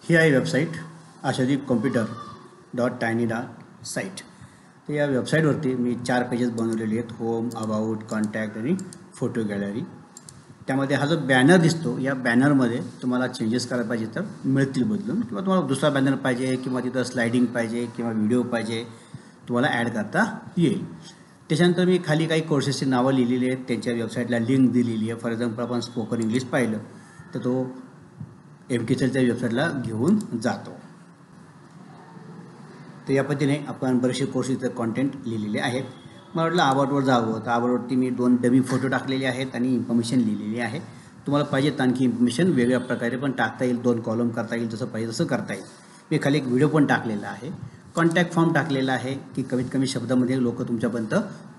ही आहे website ashadipcomputer.tiny.site. तर या वेबसाईटवरती मी 4 पेजेस बनवलेले आहेत. होम, अबाउट, कॉन्टॅक्ट आणि फोटो गॅलरी. त्यामध्ये हा जो बॅनर दिसतो या बॅनरमध्ये तुम्हाला चेंजेस करायला पाहिजे तर मिळतील बदलून, किंवा तुम्हाला दुसरा बॅनर पाहिजे किंवा तिथं स्लायडिंग पाहिजे किंवा व्हिडिओ पाहिजे तुम्हाला ॲड करता येईल. त्याच्यानंतर मी खाली काही कोर्सेसची नावं लिहिलेली आहेत, त्यांच्या वेबसाईटला लिंक दिलेली आहे. फॉर एक्झाम्पल आपण स्पोकन इंग्लिश पाहिलं तर तो MKCLच्या वेबसाईटला घेऊन जातो. तर या पद्धतीने आपण बरेचसे कोर्सेसचं कॉन्टेंट लिहिलेले आहेत. मला वाटलं अबाउटवर जावं, तर अबाउटवरती मी 2 डमी फोटो टाकलेले आहेत आणि इन्फॉर्मेशन लिहिलेली आहे. तुम्हाला पाहिजे तर आणखी इन्फॉर्मेशन वेगळ्या प्रकारे पण टाकता येईल, 2 कॉलम करता येईल, जसं पाहिजे तसं करता येईल. मी खाली एक व्हिडिओ पण टाकलेला आहे. कॉन्टॅक्ट फॉर्म टाकलेला आहे की कमीत कमी शब्दामध्ये लोक तुमच्यापर्यंत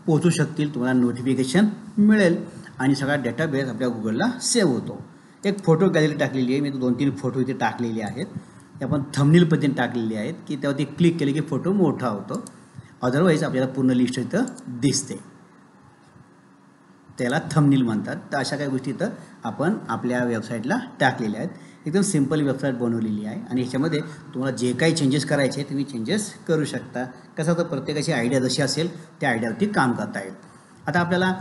पोहोचू शकतील, तुम्हाला नोटिफिकेशन मिळेल आणि सगळा डेटाबेस आपल्या गुगलला सेव्ह होतो. एक फोटो गॅलरी टाकलेली आहे, मी 2-3 फोटो इथे टाकलेले आहेत. ते आपण थंबनेल पद्धतीने टाकलेले आहेत की त्यावरती क्लिक केले की फोटो मोठा होतो. अदरवाईज आपल्याला पूर्ण लिस्ट इथं दिसते, त्याला थंबनेल म्हणतात. तर अशा काही गोष्टी इथं आपण आपल्या वेबसाईटला टाकलेल्या आहेत. एकदम सिंपल वेबसाईट बनवलेली आहे आणि ह्याच्यामध्ये तुम्हाला जे काही चेंजेस करायचे तुम्ही चेंजेस करू शकता. कसं तर प्रत्येकाची आयडिया जशी असेल त्या आयडियावरती काम करता येईल. आता आपल्याला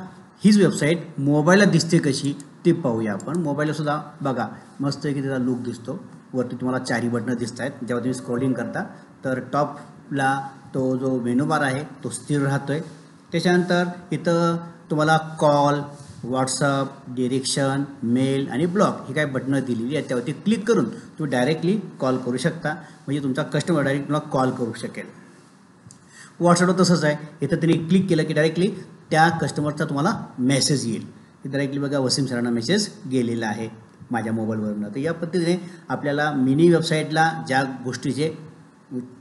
हीच वेबसाईट मोबाईलला दिसते कशी ते पाहूया आपण. मोबाईलला सुद्धा बघा मस्त आहे की त्याचा लुक दिसतो. वरती तुम्हाला 4 बटणं दिसत आहेत. जेव्हा तुम्ही स्क्रोलिंग करता तर टॉपला तो जो मेनू बार आहे तो स्थिर राहतोय. त्याच्यानंतर इथं तुम्हाला कॉल, व्हॉट्सअप, डिरेक्शन, मेल आणि ब्लॉग ही काय बटणं दिलेली आहेत. त्यावरती क्लिक करून तुम्ही डायरेक्टली कॉल करू शकता, म्हणजे तुमचा कस्टमर डायरेक्ट तुम्हाला कॉल करू शकेल. व्हॉट्सअपवर तसंच आहे. इथं त्यांनी क्लिक केलं की डायरेक्टली त्या कस्टमरचा तुम्हाला मेसेज येईल. डायरेक्टली बघा वसीम सरांना मेसेज गेलेला आहे माझ्या मोबाईलवरून. तर या पद्धतीने आपल्याला मिनी वेबसाईटला ज्या गोष्टीचे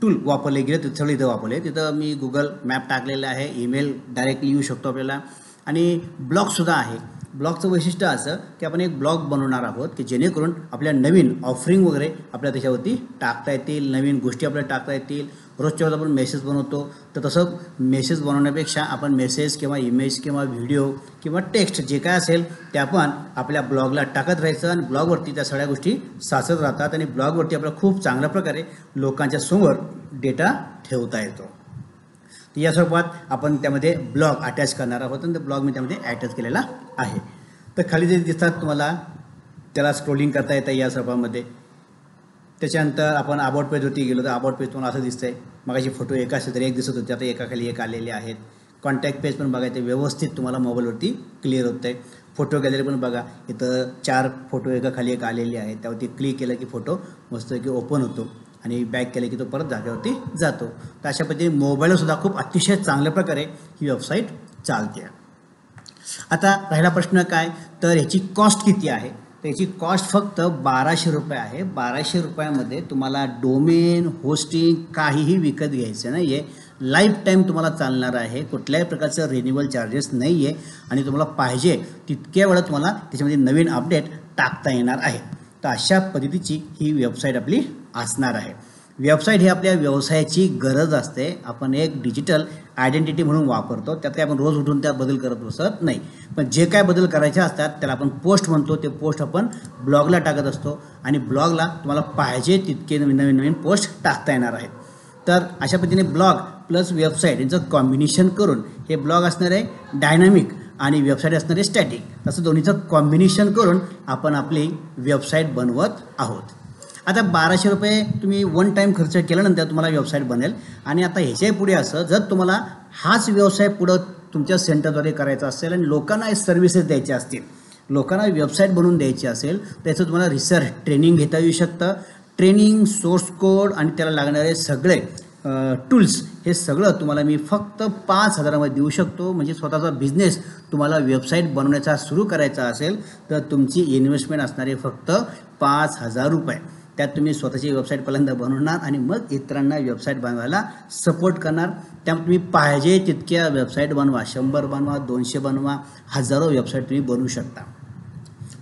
टूल वापरले गेले ते सगळे इथं वापरले. तिथं मी गुगल मॅप टाकलेलं आहे, ईमेल डायरेक्टली येऊ शकतो आपल्याला, आणि ब्लॉगसुद्धा आहे. ब्लॉगचं वैशिष्ट्य असं की आपण एक ब्लॉग बनवणार आहोत की जेणेकरून आपल्या नवीन ऑफरिंग वगैरे आपल्या त्याच्यावरती टाकता येतील, नवीन गोष्टी आपल्याला टाकता येतील. रोजच्या वेळेस आपण मेसेज बनवतो तर तसं मेसेज बनवण्यापेक्षा आपण मेसेज किंवा इमेज किंवा व्हिडिओ किंवा टेक्स्ट जे काय असेल ते आपण आपल्या ब्लॉगला टाकत राहायचं आणि ब्लॉगवरती त्या सगळ्या गोष्टी साचत राहतात आणि ब्लॉगवरती आपल्याला खूप चांगल्या प्रकारे लोकांच्या समोर डेटा ठेवता येतो. तर या स्वरूपात आपण त्यामध्ये ब्लॉग अटॅच करणार आहोत आणि तो ब्लॉग मी त्यामध्ये अटॅच केलेला आहे. तर खाली जे दिसतात तुम्हाला त्याला स्क्रोलिंग करता येतं या स्वरूपामध्ये. त्याच्यानंतर आपण अबाउट पेजवरती गेलो तर अबाउट पेज तुम्हाला असं दिसतंय. मगाशी फोटो एका असेल तर एक दिसत होते, आता एकाखाली एक आलेले आहेत. कॉन्टॅक्ट पेज पण बघायचे व्यवस्थित तुम्हाला मोबाईलवरती क्लिअर होतं आहे. फोटो गॅलरी पण बघा, इथं 4 फोटो एकाखाली एक आलेले आहेत. त्यावरती क्लिक केलं की फोटो मस्त की ओपन होतो आणि बॅक केलं की तो परत जागेवरती जातो. तर अशा पद्धतीने मोबाईलवरसुद्धा खूप अतिशय चांगल्या प्रकारे ही वेबसाईट चालते. आता राहिला प्रश्न काय, तर ह्याची कॉस्ट किती आहे. तर याची कॉस्ट फक्त 1200 रुपये आहे. 1200 रुपयामध्ये तुम्हाला डोमेन, होस्टिंग काहीही विकत घ्यायचं नाही आहे. लाईफ टाईम तुम्हाला चालणार आहे. कुठल्याही प्रकारचं रिन्युअल चार्जेस नाही आहे आणि तुम्हाला पाहिजे तितक्या वेळा तुम्हाला त्याच्यामध्ये नवीन अपडेट टाकता येणार आहे. तर अशा पद्धतीची ही वेबसाईट आपली असणार आहे. वेबसाईट ही आपल्या व्यवसायाची गरज असते. आपण एक डिजिटल आयडेंटिटी म्हणून वापरतो. त्यात काय आपण रोज उठून त्यात बदल करत बसत नाही. पण जे काय बदल करायचे असतात त्याला आपण पोस्ट म्हणतो. ते पोस्ट आपण ब्लॉगला टाकत असतो आणि ब्लॉगला तुम्हाला पाहिजे तितके नवीन पोस्ट टाकता येणार आहेत. तर अशा पद्धतीने ब्लॉग प्लस वेबसाईट यांचं कॉम्बिनेशन करून हे ब्लॉग असणार आहे डायनामिक आणि वेबसाईट असणार आहे स्टॅटिक. असं दोन्हीचं कॉम्बिनेशन करून आपण आपली वेबसाईट बनवत आहोत. आता 1200 रुपये तुम्ही वन टाईम खर्च केल्यानंतर तुम्हाला वेबसाईट बनेल. आणि आता ह्याच्याही पुढे असं जर तुम्हाला हाच व्यवसाय पुढं तुमच्या सेंटरद्वारे करायचा असेल आणि लोकांना सर्व्हिसेस द्यायचे असतील, लोकांना वेबसाईट बनवून द्यायची असेल, त्याचं तुम्हाला रिसर्च ट्रेनिंग घेता येऊ शकतं. ट्रेनिंग, सोर्स कोड आणि त्याला लागणारे सगळे टूल्स हे सगळं तुम्हाला मी फक्त 5000मध्ये देऊ शकतो. म्हणजे स्वतःचा बिझनेस तुम्हाला वेबसाईट बनवण्याचा सुरू करायचा असेल तर तुमची इन्व्हेस्टमेंट असणार आहे फक्त 5000 रुपये. त्यात तुम्ही स्वतःची वेबसाईट पहिल्यांदा बनवणार आणि मग इतरांना वेबसाईट बनवायला सपोर्ट करणार. त्यामुळे तुम्ही पाहिजे तितक्या वेबसाईट बनवा, 100 बनवा, 200 बनवा, हजारो वेबसाईट तुम्ही बनवू शकता.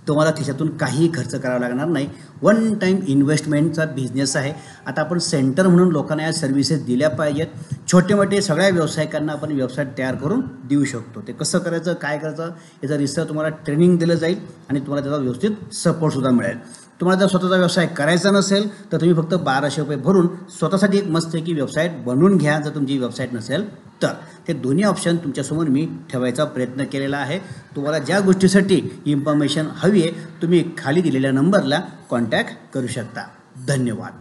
तुम्हाला त्याच्यातून काही खर्च करावा लागणार नाही. वन टाईम इन्व्हेस्टमेंटचा बिझनेस आहे. आता आपण सेंटर म्हणून लोकांना या सर्व्हिसेस दिल्या पाहिजेत. छोटे मोठे सगळ्या व्यावसायिकांना आपण वेबसाईट तयार करून देऊ शकतो. ते कसं करायचं, काय करायचं याचा रिसर्च तुम्हाला ट्रेनिंग दिलं जाईल आणि तुम्हाला त्याचा व्यवस्थित सपोर्टसुद्धा मिळेल. तुम्हाला जर स्वतःचा व्यवसाय करायचा नसेल तर तुम्ही फक्त 1200 रुपये भरून स्वतःसाठी एक मस्तपैकी वेबसाईट बनवून घ्या जर तुमची वेबसाईट नसेल तर. ते दोन्ही ऑप्शन तुमच्यासमोर मी ठेवायचा प्रयत्न केलेला आहे. तुम्हाला ज्या गोष्टीसाठी इन्फॉर्मेशन हवी आहे तुम्ही खाली दिलेल्या नंबरला कॉन्टॅक्ट करू शकता. धन्यवाद.